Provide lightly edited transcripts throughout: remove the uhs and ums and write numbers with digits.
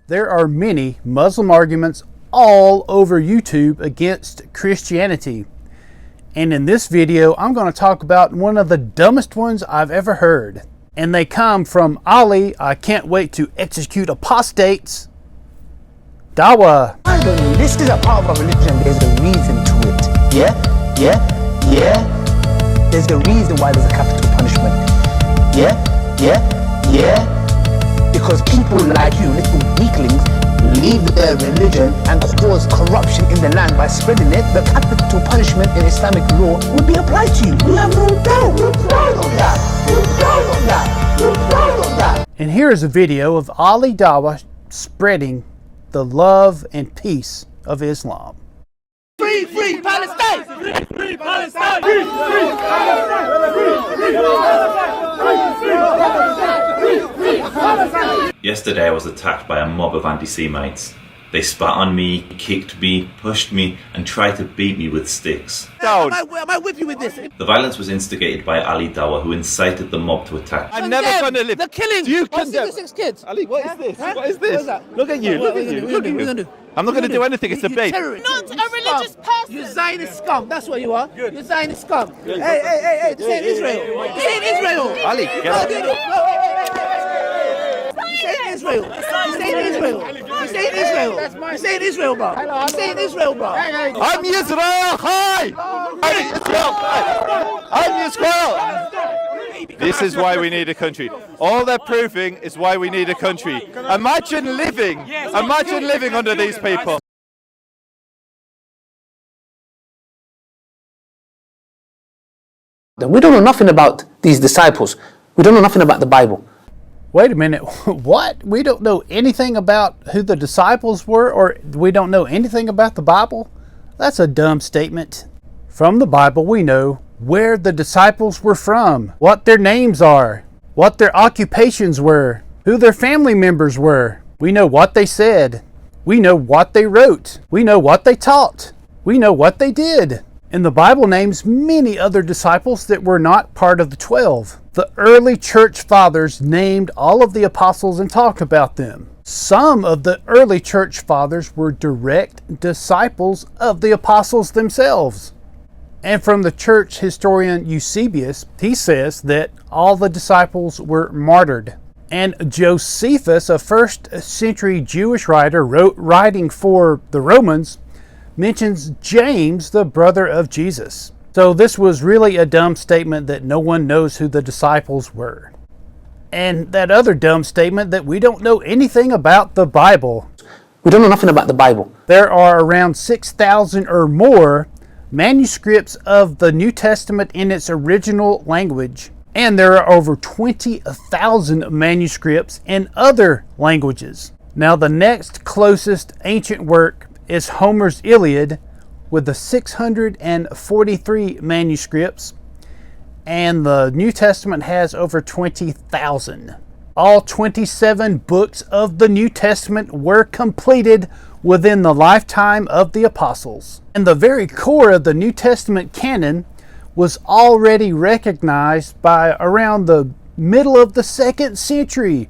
There are many Muslim arguments all over YouTube against Christianity. And in this video, I'm going to talk about one of the dumbest ones I've ever heard. And they come from Ali, I can't wait to execute apostates, Dawah. This is a part of our religion. There's a reason to it. Yeah? There's a reason why there's a capital punishment. Yeah? Because people like you, little weaklings, leave their religion and cause corruption in the land by spreading it. The capital punishment in Islamic law would be applied to you. We have no doubt. We're proud of that. And here is a video of Ali Dawah spreading the love and peace of Islam. Free Palestine! Free Palestine! Yesterday I was attacked by a mob of anti-Semites. They spat on me, kicked me, pushed me and tried to beat me with sticks. Am I with you with this? The violence was instigated by Ali Dawah, who incited the mob to attack. I'm never going to live. The killing. Do you condemn 66 kids? Ali, what is this? Huh? What is this? What is that? Look at you. Look at you. Look at you. I'm not going to do anything. It's a bait. Not a religious person. You Zionist scum. That's what you are. You Zionist scum. Hey. This ain't Israel. This ain't Israel. Ali, get up. This ain't Israel. This ain't Israel, bro. This ain't Israel, bro. I'm Israel. Hi. I'm Israel. This is why we need a country. All they're proving is why we need a country. Imagine living under these people. We don't know nothing about these disciples. We don't know nothing about the Bible. Wait a minute, what? We don't know anything about who the disciples were, or we don't know anything about the Bible? That's a dumb statement. From the Bible, we know where the disciples were from, what their names are, what their occupations were, who their family members were. We know what they said. We know what they wrote. We know what they taught. We know what they did. And the Bible names many other disciples that were not part of the 12. The early church fathers named all of the apostles and talked about them. Some of the early church fathers were direct disciples of the apostles themselves. And from the church historian Eusebius, he says that all the disciples were martyred. And Josephus, a first century Jewish writer writing for the Romans, mentions James, the brother of Jesus. So this was really a dumb statement that no one knows who the disciples were. And that other dumb statement that we don't know anything about the Bible. We don't know nothing about the Bible. There are around 6,000 or more manuscripts of the New Testament in its original language. And there are over 20,000 manuscripts in other languages. Now the next closest ancient work is Homer's Iliad with the 643 manuscripts, and the New Testament has over 20,000. All 27 books of the New Testament were completed within the lifetime of the apostles. And the very core of the New Testament canon was already recognized by around the middle of the 2nd century.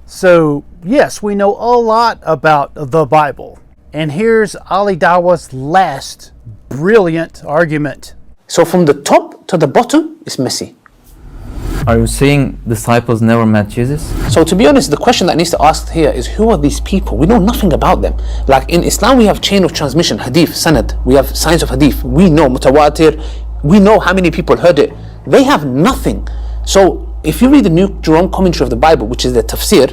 So yes, we know a lot about the Bible. And here's Ali Dawah's last brilliant argument. So from the top to the bottom, it's messy. Are you saying disciples never met Jesus? So to be honest, the question that needs to ask here is, who are these people? We know nothing about them. Like in Islam, we have chain of transmission, hadith, sanad. We have science of hadith. We know mutawatir. We know how many people heard it. They have nothing. So if you read the New Jerome commentary of the Bible, which is the tafsir,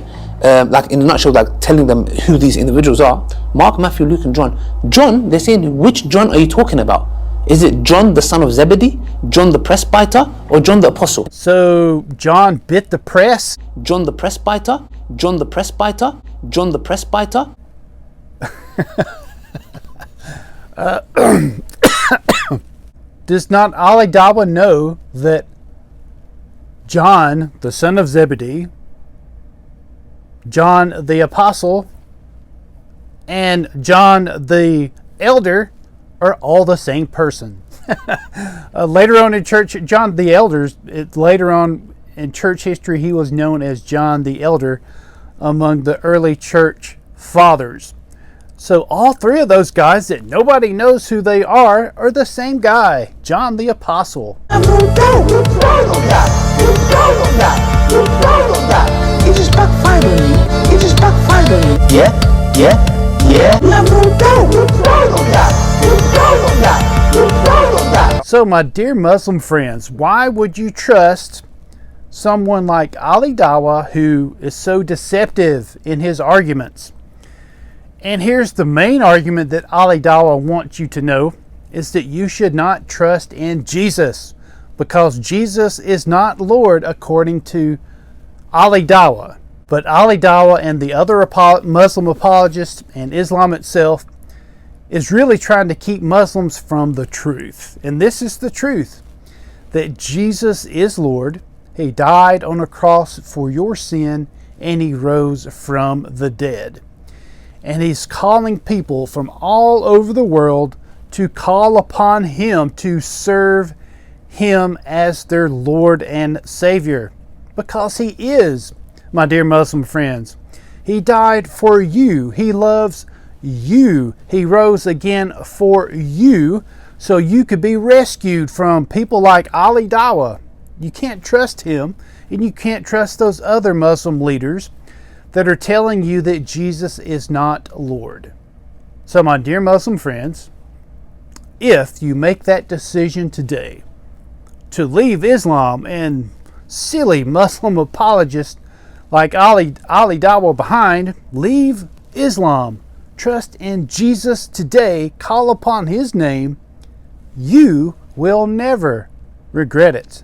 like in a nutshell, like telling them who these individuals are, Mark, Matthew, Luke and John. John, they're saying, which John are you talking about? Is it John the son of Zebedee, John the presbyter, or John the apostle? So John bit the press? John the presbyter, John the presbyter, John the presbyter. Does not Ali Dawah know that John, the son of Zebedee, John the apostle, and John the elder are all the same person? Later on in church, John the elder, later on in church history, he was known as John the Elder among the early church fathers. So all three of those guys that nobody knows who they are the same guy, John the Apostle. You just backfired on me. You just backfired on me. Yeah. So my dear Muslim friends, why would you trust someone like Ali Dawah, who is so deceptive in his arguments? And here's the main argument that Ali Dawah wants you to know, is that you should not trust in Jesus, because Jesus is not Lord according to Ali Dawah. But Ali Dawah and the other Muslim apologists and Islam itself is really trying to keep Muslims from the truth. And this is the truth, that Jesus is Lord. He died on a cross for your sin, and he rose from the dead. And he's calling people from all over the world to call upon him, to serve him as their Lord and Savior, because he is, my dear Muslim friends. He died for you. He loves you. He rose again for you, so you could be rescued from people like Ali Dawah. You can't trust him, and you can't trust those other Muslim leaders that are telling you that Jesus is not Lord. So my dear Muslim friends, if you make that decision today to leave Islam and silly Muslim apologists like Ali Dawah behind, leave Islam, trust in Jesus today, call upon his name, you will never regret it.